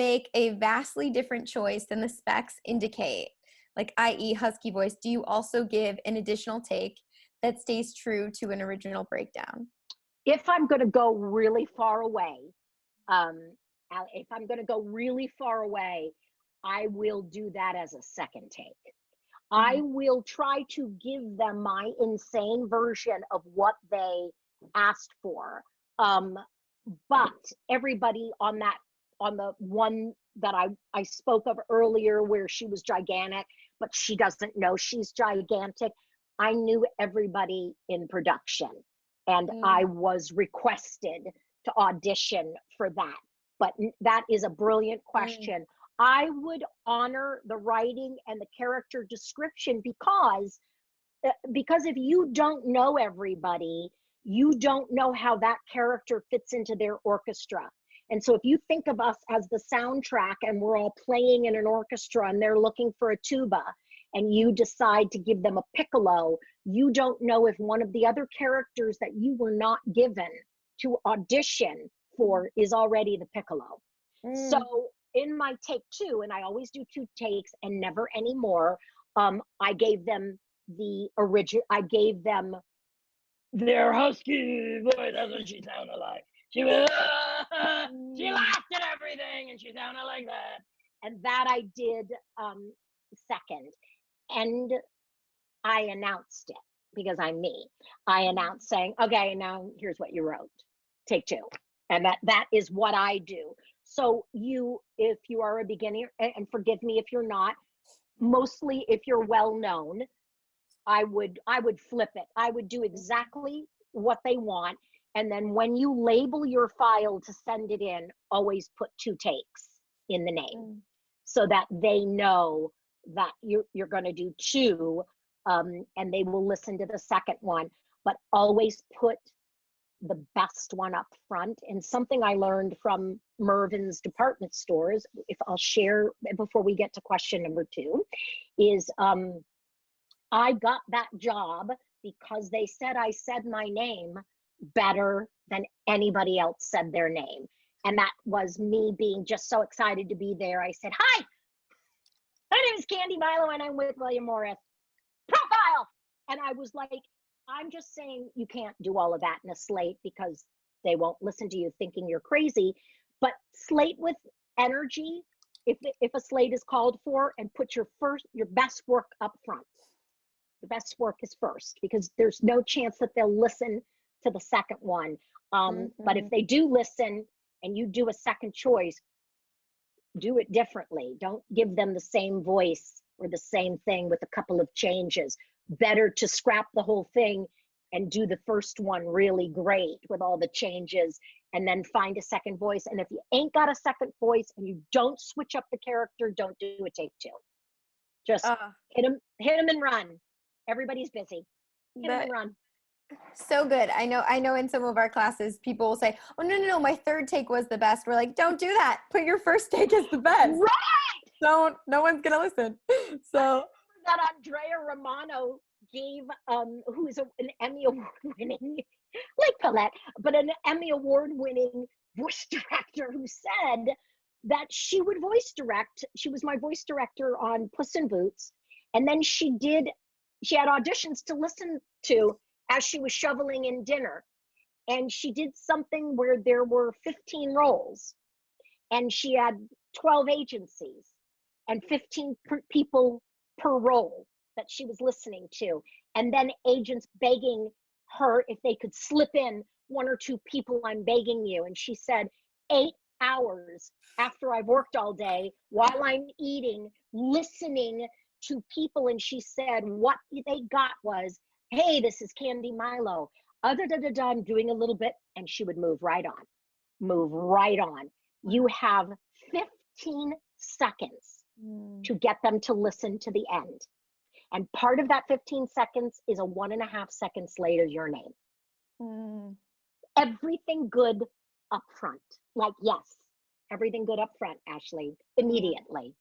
make a vastly different choice than the specs indicate, like i.e. husky voice, do you also give an additional take that stays true to an original breakdown? If I'm going to go really far away, if I'm going to go really far away, I will do that as a second take. I will try to give them my insane version of what they asked for. But everybody on the one that I spoke of earlier, where she was gigantic, but she doesn't know she's gigantic, I knew everybody in production, and I was requested to audition for that. But that is a brilliant question. I would honor the writing and the character description, because if you don't know everybody, you don't know how that character fits into their orchestra. And so if you think of us as the soundtrack and we're all playing in an orchestra and they're looking for a tuba, and you decide to give them a piccolo, you don't know if one of the other characters that you were not given to audition for is already the piccolo. So in my take 2, and I always do 2 takes and never anymore, I gave them the original, I gave them their husky voice. That's what she sounded like. She was, she laughed at everything and she sounded like that. And that I did second. And I announced it, because I'm me. I announced saying, okay, now here's what you wrote. Take 2. And that is what I do. So if you are a beginner, and forgive me if you're not, mostly if you're well known, I would flip it. I would do exactly what they want. And then when you label your file to send it in, always put 2 takes in the name, so that they know that you're going to do 2, and they will listen to the second one. But always put the best one up front. And something I learned from Mervyn's department stores, if I'll share before we get to question number 2, is I got that job because they said I said my name better than anybody else said their name. And that was me being just so excited to be there. I said, hi, my name is Candi Milo and I'm with William Morris. Profile! And I was like, I'm just saying you can't do all of that in a slate, because they won't listen to you thinking you're crazy. But slate with energy, if a slate is called for, and put your best work up front. The best work is first, because there's no chance that they'll listen to the second one. But if they do listen and you do a second choice, do it differently. Don't give them the same voice or the same thing with a couple of changes. Better to scrap the whole thing and do the first one really great with all the changes, and then find a second voice. And if you ain't got a second voice and you don't switch up the character, don't do a take 2. Just hit them and run. Everybody's busy. Hit them and run. So good. I know in some of our classes, people will say, oh, no, my third take was the best. We're like, don't do that. Put your first take as the best. Right. No one's going to listen. So that Andrea Romano gave, who's an Emmy Award winning, like Paulette, but an Emmy Award winning voice director, who said that she would voice direct. She was my voice director on Puss in Boots. And then she had auditions to listen to as she was shoveling in dinner. And she did something where there were 15 roles, and she had 12 agencies and 15 people per role that she was listening to. And then agents begging her if they could slip in 1 or 2 people. I'm begging you. And she said, 8 hours after I've worked all day, while I'm eating, listening to people. And she said, what they got was, hey, this is Candi Milo. I'm doing a little bit. And she would move right on. You have 15 seconds to get them to listen to the end. And part of that 15 seconds is a 1.5 seconds later, your name. Everything good up front. Like, yes, everything good up front, Ashley, immediately.